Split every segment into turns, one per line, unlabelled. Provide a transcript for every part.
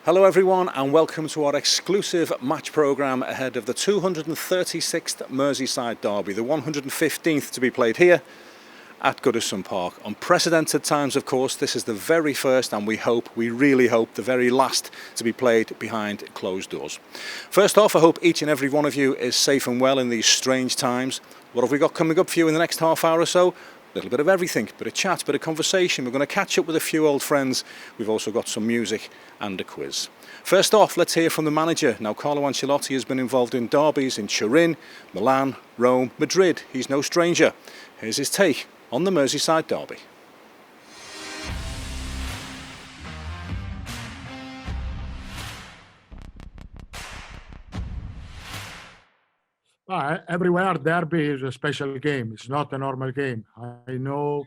Hello everyone and welcome to our exclusive match programme ahead of the 236th Merseyside derby, the 115th to be played here at Goodison Park. Unprecedented times, of course. This is the very first and we really hope, the very last to be played behind closed doors. First off, I hope each and every one of you is safe and well in these strange times. What have we got coming up for you in the next half hour or so? A little bit of everything, bit of chat, bit of conversation. We're going to catch up with a few old friends. We've also got some music and a quiz. First off, let's hear from the manager. Now, Carlo Ancelotti has been involved in derbies in Turin, Milan, Rome, Madrid. He's no stranger. Here's his take on the Merseyside derby.
Everywhere, derby is a special game. It's not a normal game. I know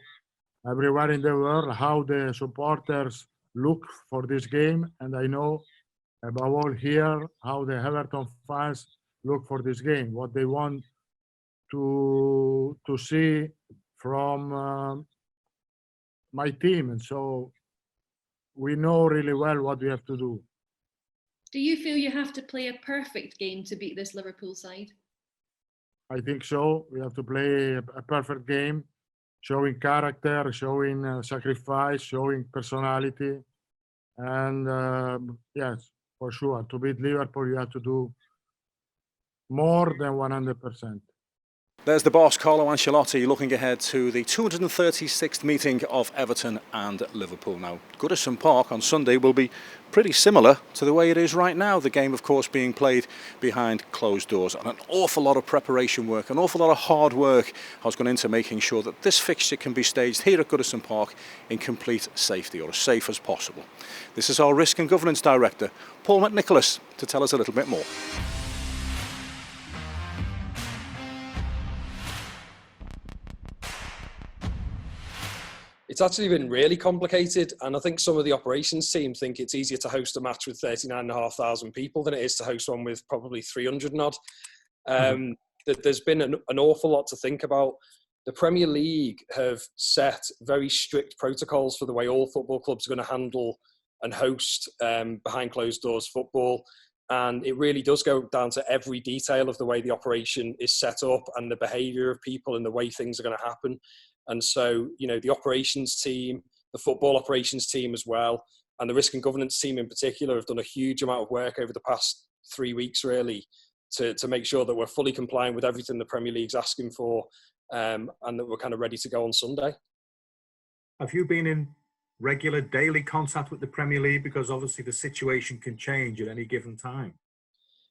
everywhere in the world how the supporters look for this game, and I know above all here how the Everton fans look for this game, what they want to see from my team. And so we know really well what we have to do.
Do you feel you have to play a perfect game to beat this Liverpool side?
I think so. We have to play a perfect game, showing character, showing sacrifice, showing personality. And yes, for sure, to beat Liverpool, you have to do more than 100%.
There's the boss, Carlo Ancelotti, looking ahead to the 236th meeting of Everton and Liverpool. Now, Goodison Park on Sunday will be pretty similar to the way it is right now. The game, of course, being played behind closed doors. And an awful lot of preparation work, an awful lot of hard work has gone into making sure that this fixture can be staged here at Goodison Park in complete safety, or as safe as possible. This is our Risk and Governance Director, Paul McNicholas, to tell us a little bit more.
It's actually been really complicated, and I think some of the operations team think it's easier to host a match with 39,500 people than it is to host one with probably 300 and odd. There's been an awful lot to think about. The Premier League have set very strict protocols for the way all football clubs are going to handle and host behind closed doors football. And it really does go down to every detail of the way the operation is set up and the behaviour of people and the way things are going to happen. And so, you know, the operations team, the football operations team as well, and the risk and governance team in particular have done a huge amount of work over the past 3 weeks, really, to make sure that we're fully compliant with everything the Premier League's asking for, and that we're kind of ready to go on Sunday.
Have you been in regular daily contact with the Premier League? Because obviously the situation can change at any given time.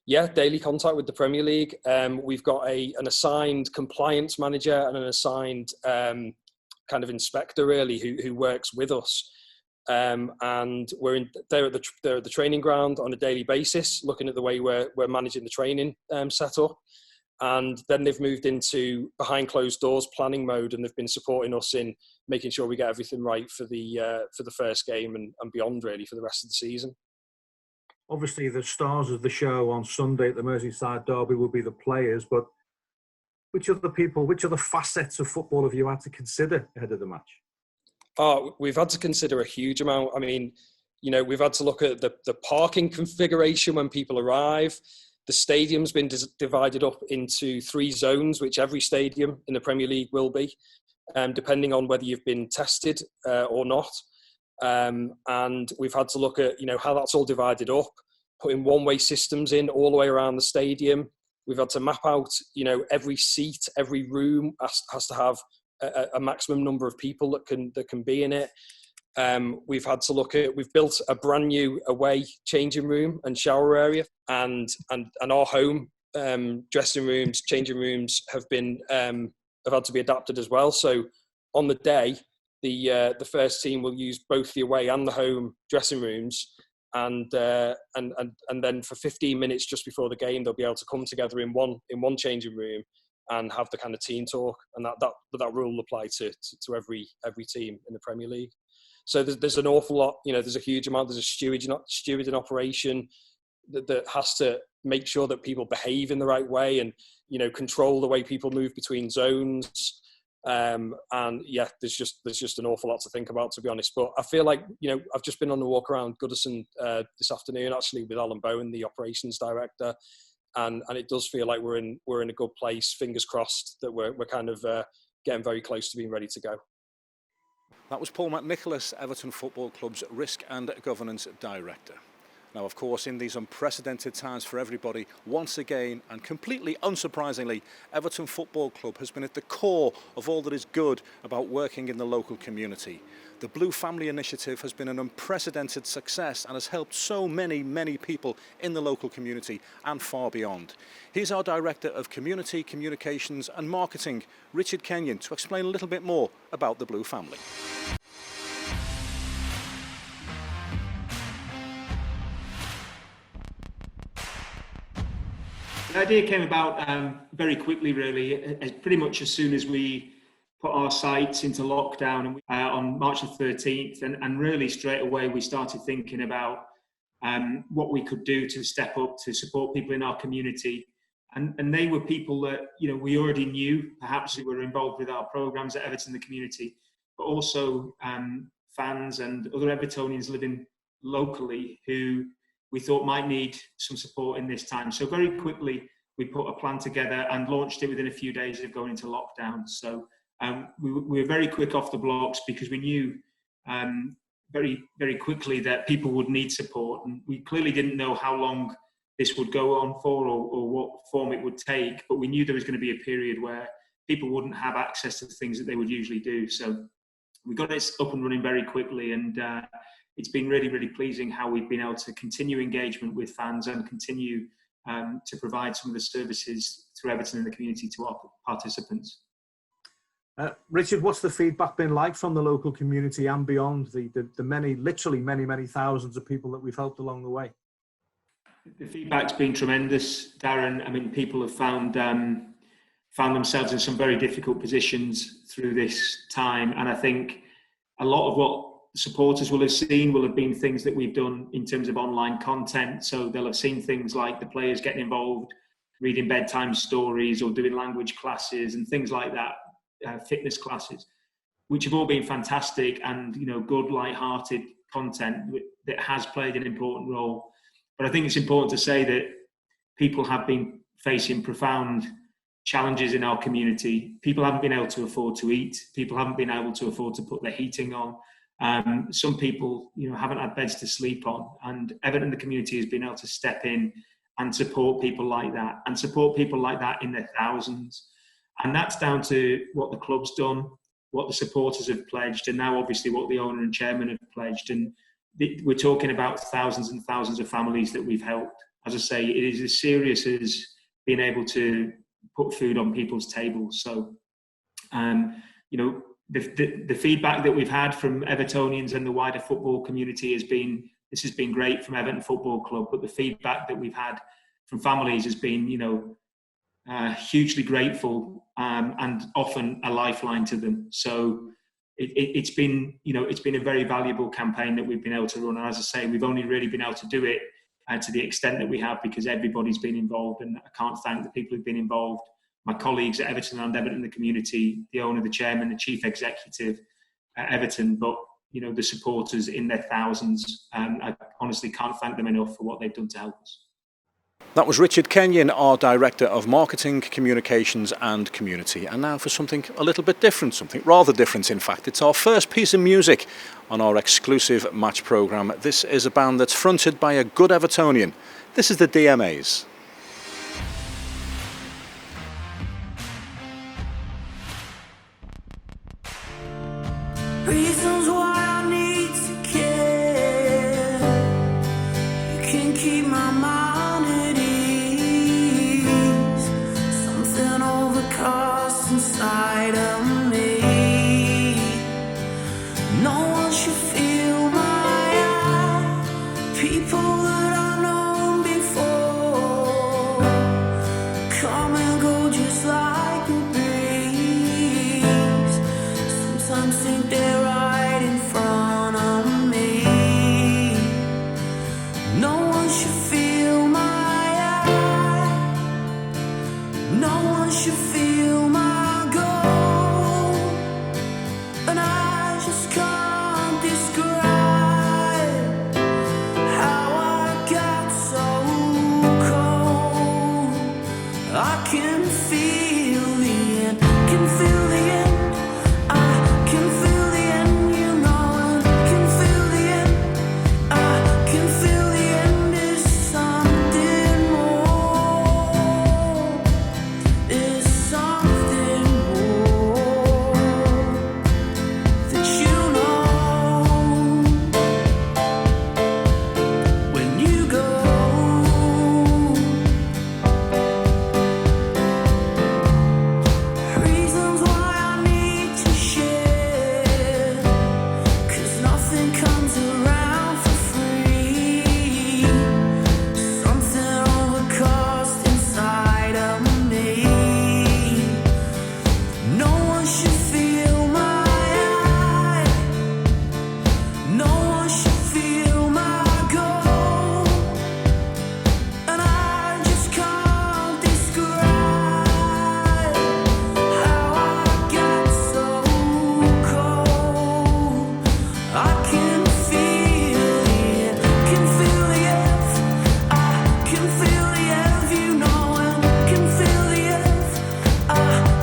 Yeah, daily contact with the Premier League. We've got an assigned compliance manager and an assigned kind of inspector, really, who works with us. And they're at the training ground on a daily basis, looking at the way we're managing the training setup. And then they've moved into behind closed doors planning mode, and they've been supporting us in making sure we get everything right for the first game and beyond, really, for the rest of the season.
Obviously, the stars of the show on Sunday at the Merseyside derby will be the players, but which other facets of football have you had to consider ahead of the match?
We've had to consider a huge amount. I mean, you know, we've had to look at the parking configuration when people arrive. The stadium's been divided up into 3 zones, which every stadium in the Premier League will be, depending on whether you've been tested or not. And we've had to look at, you know, how that's all divided up, putting one-way systems in all the way around the stadium. We've had to map out, you know, every seat, every room has to have a maximum number of people that can be in it. We've had to look at, we've built a brand new away changing room and shower area, and our home dressing rooms, changing rooms have had to be adapted as well. So on the day, the first team will use both the away and the home dressing rooms, and then for 15 minutes just before the game, they'll be able to come together in one changing room and have the kind of team talk, and that rule will apply to every team in the Premier League. So there's an awful lot, you know, there's a huge amount. There's a stewarding operation that has to make sure that people behave in the right way and, you know, control the way people move between zones. And yeah, there's just an awful lot to think about, to be honest. But I feel like, you know, I've just been on the walk around Goodison this afternoon, actually, with Alan Bowen, the operations director, and it does feel like we're in a good place. Fingers crossed that we're kind of getting very close to being ready to go.
That was Paul McNicholas, Everton Football Club's Risk and Governance Director. Now, of course, in these unprecedented times for everybody, once again, and completely unsurprisingly, Everton Football Club has been at the core of all that is good about working in the local community. The Blue Family Initiative has been an unprecedented success and has helped so many, many people in the local community and far beyond. Here's our Director of Community, Communications and Marketing, Richard Kenyon, to explain a little bit more about the Blue Family.
The idea came about very quickly, really, pretty much as soon as we put our sites into lockdown on March the 13th. And really straight away we started thinking about what we could do to step up to support people in our community. And they were people that, you know, we already knew, perhaps who were involved with our programmes at Everton in the community, but also fans and other Evertonians living locally who we thought might need some support in this time. So very quickly, we put a plan together and launched it within a few days of going into lockdown. So we were very quick off the blocks because we knew very, very quickly that people would need support. And we clearly didn't know how long this would go on for or what form it would take, but we knew there was going to be a period where people wouldn't have access to the things that they would usually do. So we got it up and running very quickly, and it's been really, really pleasing how we've been able to continue engagement with fans and continue to provide some of the services through Everton in the community to our participants.
Richard, what's the feedback been like from the local community and beyond, the many, literally many thousands of people that we've helped along the way?
The feedback's been tremendous, Darren. I mean, people have found themselves in some very difficult positions through this time, and I think a lot of what supporters will have seen will have been things that we've done in terms of online content. So they'll have seen things like the players getting involved, reading bedtime stories or doing language classes and things like that, fitness classes, which have all been fantastic and, you know, good, light-hearted content that has played an important role. But I think it's important to say that people have been facing profound challenges in our community. People haven't been able to afford to eat. People haven't been able to afford to put their heating on. Some people, you know, haven't had beds to sleep on, and Everton, the community, has been able to step in and support people like that, in their thousands. And that's down to what the club's done, what the supporters have pledged, and now obviously what the owner and chairman have pledged. And we're talking about thousands and thousands of families that we've helped. As I say, it is as serious as being able to put food on people's tables. So, you know, the feedback that we've had from Evertonians and the wider football community has been great from Everton Football Club, but the feedback that we've had from families has been, you know, hugely grateful and often a lifeline to them. So it's been, you know, it's been a very valuable campaign that we've been able to run. And as I say, we've only really been able to do it to the extent that we have because everybody's been involved, and I can't thank the people who've been involved. My colleagues at Everton and Everton in the community, the owner, the chairman, the chief executive at Everton, but, you know, the supporters in their thousands. I honestly can't thank them enough for what they've done to help us.
That was Richard Kenyon, our Director of Marketing, Communications and Community. And now for something a little bit different, something rather different in fact. It's our first piece of music on our exclusive match programme. This is a band that's fronted by a good Evertonian. This is the DMAs.
Reasons why I need to care. You can keep my mind at ease. Something overcast inside of me. No one should feel my eye. People that I've known before come and go just like a breeze. Sometimes think they're right in front of me. No one should feel my eye. No one should feel my goal.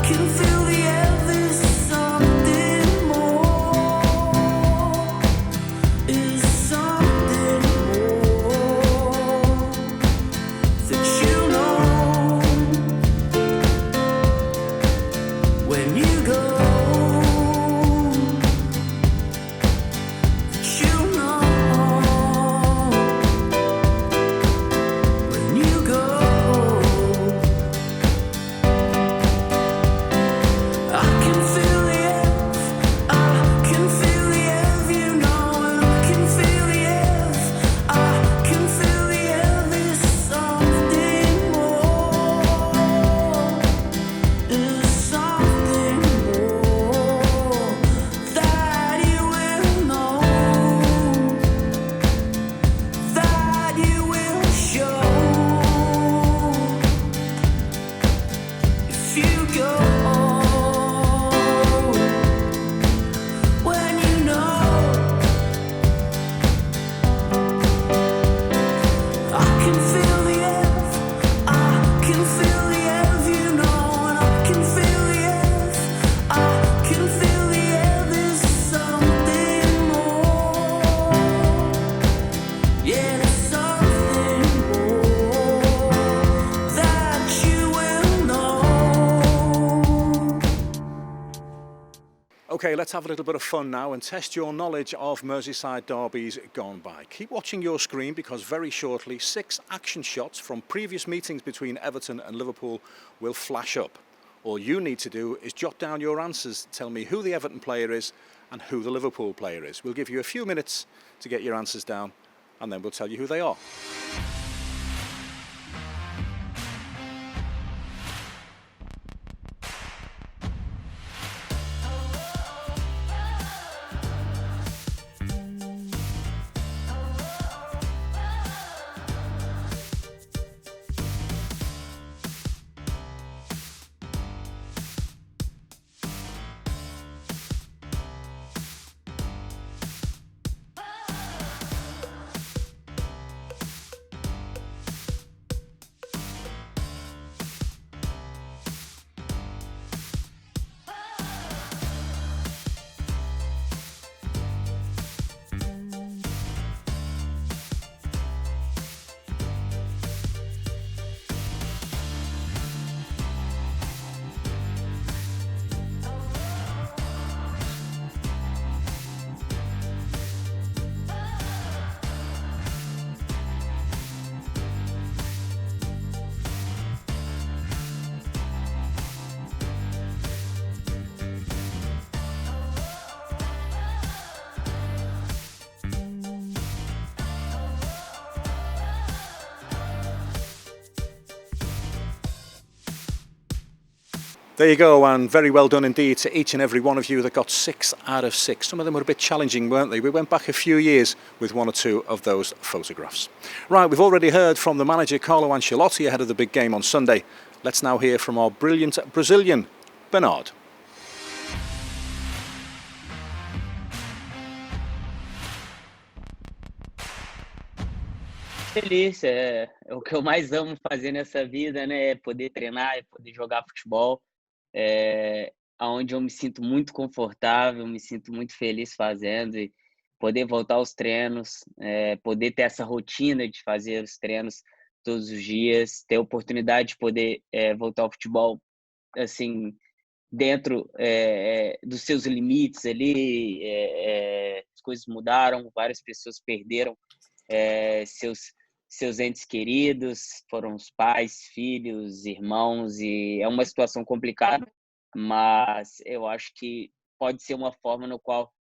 can feel the air, there's something more. Is something more that you know when you go. That you know when you go. I can feel the air, I can feel the air, you know, and I can feel the air, I can feel the air, there's something more, there's something more that you will know, that you will show if you go. When you know, I can feel the air, I can feel the air, you know, and I can feel the air, I can feel the air, there's something more, yeah, there's something more that you will know.
Okay, let's have a little bit of fun now and test your knowledge of Merseyside derbies gone by. Keep watching your screen because very shortly 6 action shots from previous meetings between Everton and Liverpool will flash up. All you need to do is jot down your answers, tell me who the Everton player is and who the Liverpool player is. We'll give you a few minutes to get your answers down and then we'll tell you who they are. There you go, and very well done indeed to each and every one of you that got 6 out of 6. Some of them were a bit challenging, weren't they? We went back a few years with 1 or 2 of those photographs. Right, we've already heard from the manager Carlo Ancelotti ahead of the big game on Sunday. Let's now hear from our brilliant Brazilian, Bernard.
Feliz, é o que eu mais amo fazer nessa vida, né? É poder treinar, é poder jogar futebol, aonde eu me sinto muito confortável, me sinto muito feliz fazendo e poder voltar aos treinos, poder ter essa rotina de fazer os treinos todos os dias, ter a oportunidade de poder voltar ao futebol assim dentro dos seus limites ali, as coisas mudaram, várias pessoas perderam seus entes queridos, foram os pais, filhos, irmãos, e é uma situação complicada, mas eu acho que pode ser uma forma no qual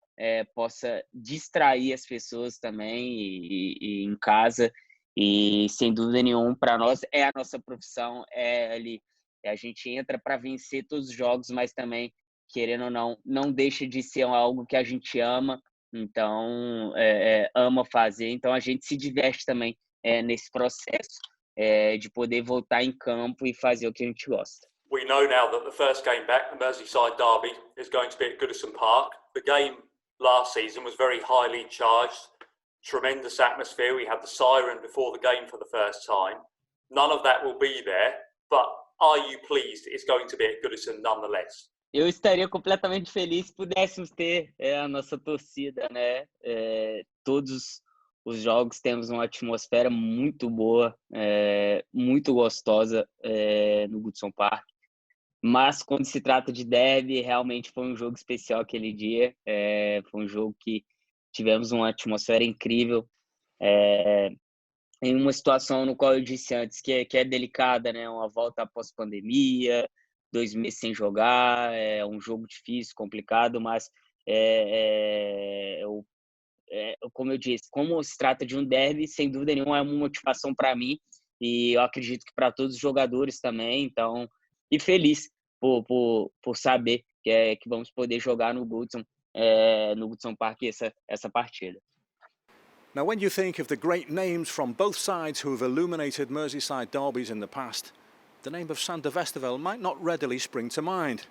possa distrair as pessoas também e em casa, e sem dúvida nenhuma para nós é a nossa profissão, a gente entra para vencer todos os jogos, mas também, querendo ou não deixa de ser algo que a gente ama, então ama fazer, então a gente se diverte também nesse processo de poder voltar em campo e fazer o que a gente gosta.
We know now that the first game back, the Merseyside derby, is going to be at Goodison Park. The game last season was very highly charged, tremendous atmosphere. We had the siren before the game for the first time. None of that will be there, but are you pleased it's going to be at Goodison nonetheless?
Eu estaria completamente feliz se pudéssemos ter a nossa torcida, né? Todos os jogos temos uma atmosfera muito boa, muito gostosa no Goodison Park. Mas quando se trata de derby, realmente foi um jogo especial aquele dia. Foi um jogo que tivemos uma atmosfera incrível. Em uma situação no qual eu disse antes que é delicada, né? Uma volta após pandemia, 2 meses sem jogar, é um jogo difícil, complicado, mas como eu disse, como se trata de um derby, sem dúvida nenhuma é uma motivação para mim e eu acredito que para todos os jogadores também. Então, e feliz por saber que vamos poder jogar no Goodison Park essa partida.
Now, when you think of the great names from both sides who have illuminated Merseyside derbies in the past, the name of Sander Westerveld might not readily spring to mind.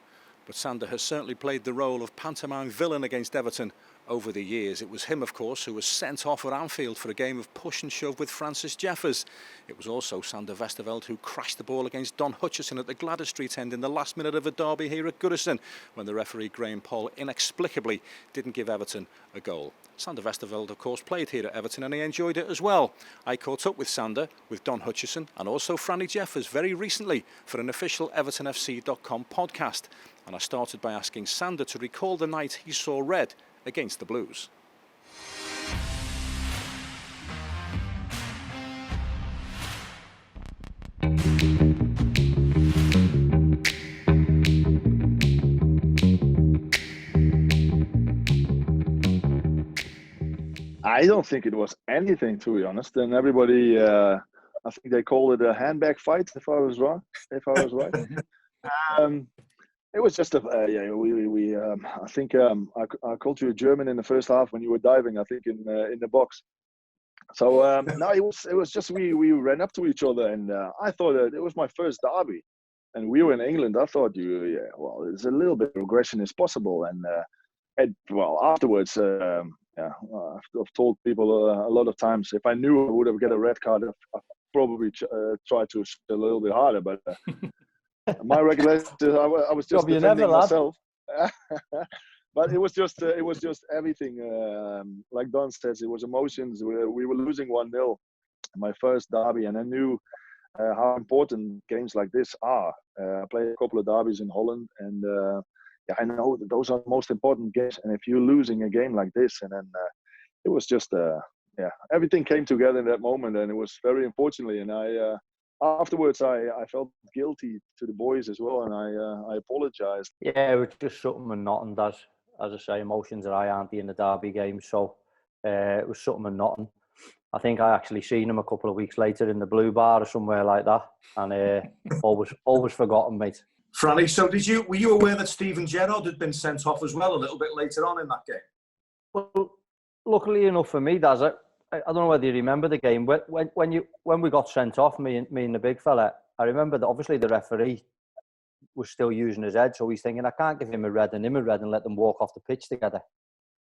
But Sander has certainly played the role of pantomime villain against Everton over the years. It was him, of course, who was sent off at Anfield for a game of push and shove with Francis Jeffers. It was also Sander Westerveld who crashed the ball against Don Hutchison at the Gladys Street end in the last minute of a derby here at Goodison, when the referee Graham Poll inexplicably didn't give Everton a goal. Sander Westerveld, of course, played here at Everton and he enjoyed it as well. I caught up with Sander, with Don Hutchison and also Franny Jeffers very recently for an official EvertonFC.com podcast. And I started by asking Sander to recall the night he saw red against the Blues.
I don't think it was anything, to be honest. And everybody, I think they called it a handbag fight, if I was right. It was just I think I called you a German in the first half when you were diving, I think, in the box. So no, it was just we ran up to each other, and I thought it was my first derby, and we were in England. I thought there's a little bit of aggression is possible, and afterwards, I've told people a lot of times if I knew I would have get a red card, I'd probably try to a little bit harder, but. My recollection, I was just defending myself, but it was just everything. Like Don says, it was emotions. We were losing 1-0, my first derby, and I knew how important games like this are. I played a couple of derbies in Holland, and I know that those are the most important games. And if you're losing a game like this, and then it was just everything came together in that moment, and it was very unfortunately, and afterwards, I felt guilty to the boys as well, and I apologised.
Yeah, it was just something monotonous. As I say, emotions are high, aren't they, in the derby game? So it was something monotonous. I think I actually seen him a couple of weeks later in the Blue Bar or somewhere like that, and always forgotten, mate.
Franny, so were you aware that Steven Gerrard had been sent off as well a little bit later on in that game?
Well, luckily enough for me, Daz, I don't know whether you remember the game. When we got sent off, me and the big fella, I remember that obviously the referee was still using his head, so he's thinking, I can't give him a red and him a red and let them walk off the pitch together.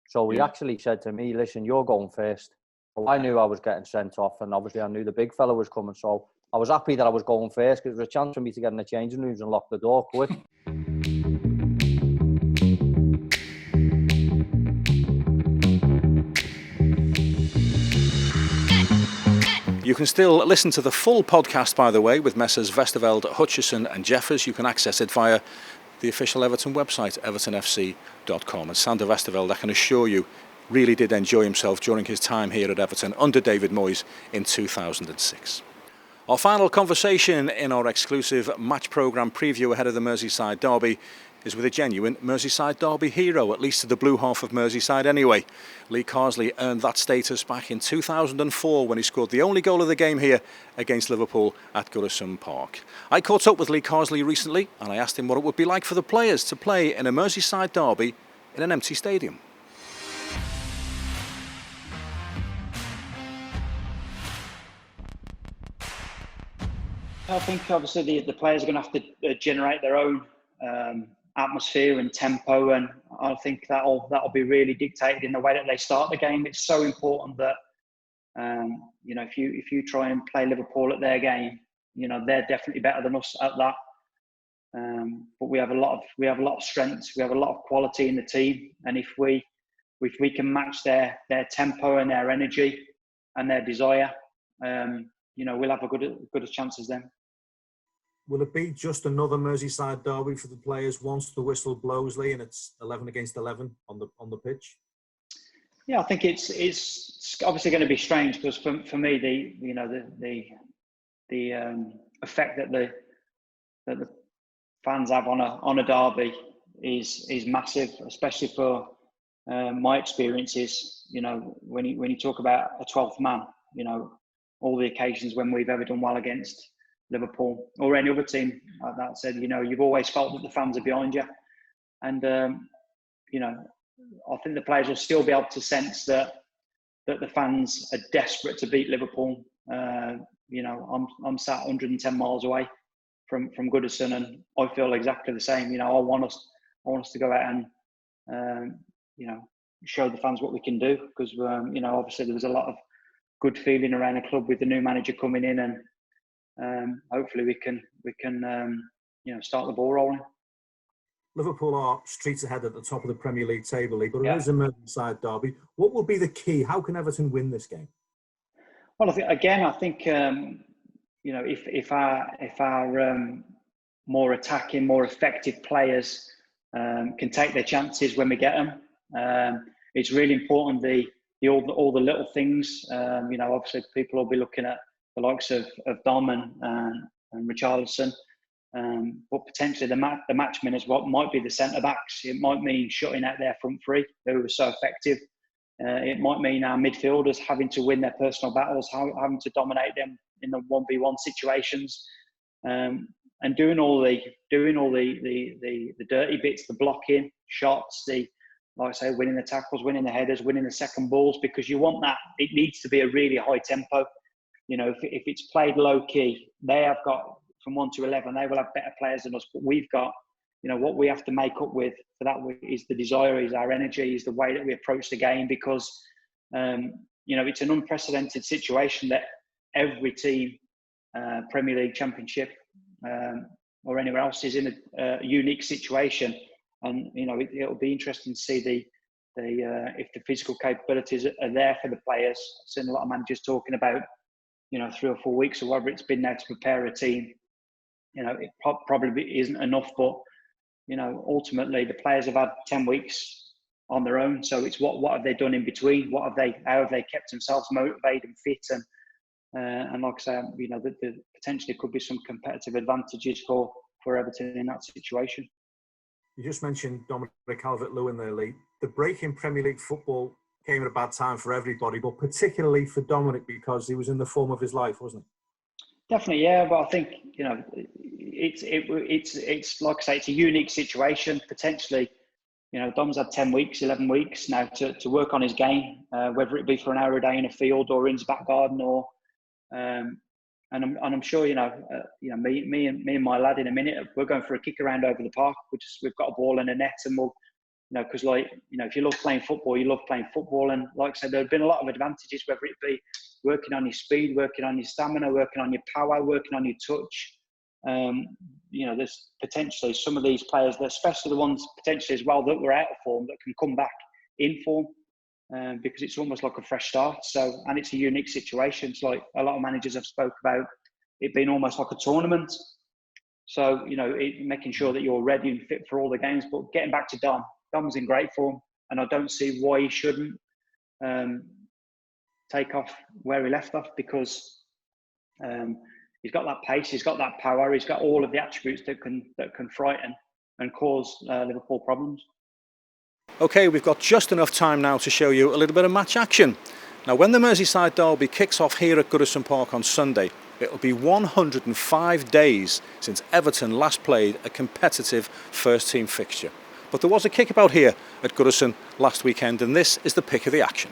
So he actually said to me, listen, you're going first. So I knew I was getting sent off, and obviously I knew the big fella was coming, so I was happy that I was going first because there was a chance for me to get in the changing rooms and lock the door quick.
You can still listen to the full podcast, by the way, with Messrs Westerveld, Hutchison and Jeffers. You can access it via the official Everton website, evertonfc.com. And Sander Westerveld, I can assure you, really did enjoy himself during his time here at Everton under David Moyes in 2006. Our final conversation in our exclusive match programme preview ahead of the Merseyside derby is with a genuine Merseyside derby hero, at least to the blue half of Merseyside anyway. Lee Carsley earned that status back in 2004 when he scored the only goal of the game here against Liverpool at Goodison Park. I caught up with Lee Carsley recently and I asked him what it would be like for the players to play in a Merseyside derby in an empty stadium.
I think obviously the players are going to have to generate their own atmosphere and tempo, and I think that'll be really dictated in the way that they start the game. It's so important that if you try and play Liverpool at their game, they're definitely better than us at that. But we have a lot of strengths. We have a lot of quality in the team, and if we can match their tempo and their energy and their desire, we'll have a good chance as them.
Will it be just another Merseyside derby for the players once the whistle blows, Lee, and it's 11 against 11 on the pitch?
Yeah, I think it's obviously going to be strange because for me the effect that the fans have on a derby is massive, especially for my experiences. When you talk about a 12th man, all the occasions when we've ever done well against Liverpool or any other team, like that said, you've always felt that the fans are behind you, and I think the players will still be able to sense that the fans are desperate to beat Liverpool. I'm sat 110 miles away from Goodison, and I feel exactly the same. I want us to go out and show the fans what we can do, because obviously there was a lot of good feeling around the club with the new manager coming in, and hopefully we can start the ball rolling.
Liverpool are streets ahead at the top of the Premier League table, Lee, but it is a Merseyside derby. What will be the key? How can Everton win this game?
Well, I think if our more attacking, more effective players can take their chances when we get them, it's really important all the little things. Obviously people will be looking at the likes of Dom and Richarlison. But potentially the matchman is what might be the centre backs. It might mean shutting out their front three, who were so effective. It might mean our midfielders having to win their personal battles, having to dominate them in the 1v1 situations, and doing all the dirty bits, the blocking, shots, like I say, winning the tackles, winning the headers, winning the second balls, because you want that. It needs to be a really high tempo. If it's played low key, they have got from 1 to 11. They will have better players than us, but we've got, what we have to make up with for that is the desire, is our energy, is the way that we approach the game, because it's an unprecedented situation that every team, Premier League, Championship, or anywhere else, is in a unique situation. And it'll be interesting to see if the physical capabilities are there for the players. I've seen a lot of managers talking about 3 or 4 weeks or whatever it's been now to prepare a team. It probably isn't enough, but ultimately the players have had 10 weeks on their own. So it's what have they done in between? How have they kept themselves motivated and fit? And like I say, there potentially could be some competitive advantages for Everton in that situation.
You just mentioned Dominic Calvert-Lewin there, Lee. The break in Premier League football came at a bad time for everybody, but particularly for Dominic, because he was in the form of his life, wasn't he?
Definitely, yeah. But I think it's like I say, it's a unique situation. Potentially, Dom's had 10 weeks, 11 weeks now to work on his game, whether it be for an hour a day in a field or in his back garden, or and I'm sure me and my lad in a minute, we're going for a kick around over the park. We've got a ball and a net, and we'll. Because if you love playing football, you love playing football. And like I said, there have been a lot of advantages, whether it be working on your speed, working on your stamina, working on your power, working on your touch. There's potentially some of these players, especially the ones potentially as well that were out of form, that can come back in form, because it's almost like a fresh start. So, and it's a unique situation. It's like a lot of managers have spoke about it being almost like a tournament. So, making sure that you're ready and fit for all the games. But getting back to Dom's in great form, and I don't see why he shouldn't take off where he left off, because he's got that pace, he's got that power, he's got all of the attributes that can frighten and cause Liverpool problems.
Okay, we've got just enough time now to show you a little bit of match action. Now, when the Merseyside derby kicks off here at Goodison Park on Sunday, it'll be 105 days since Everton last played a competitive first-team fixture. But there was a kickabout here at Goodison last weekend, and this is the pick of the action.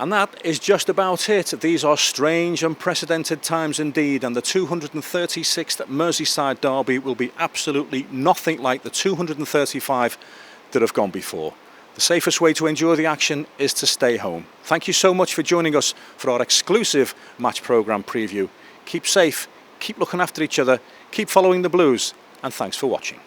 And that is just about it. These are strange, unprecedented times indeed, and the 236th Merseyside derby will be absolutely nothing like the 235 that have gone before. The safest way to enjoy the action is to stay home. Thank you so much for joining us for our exclusive match programme preview. Keep safe, keep looking after each other, keep following the Blues, and thanks for watching.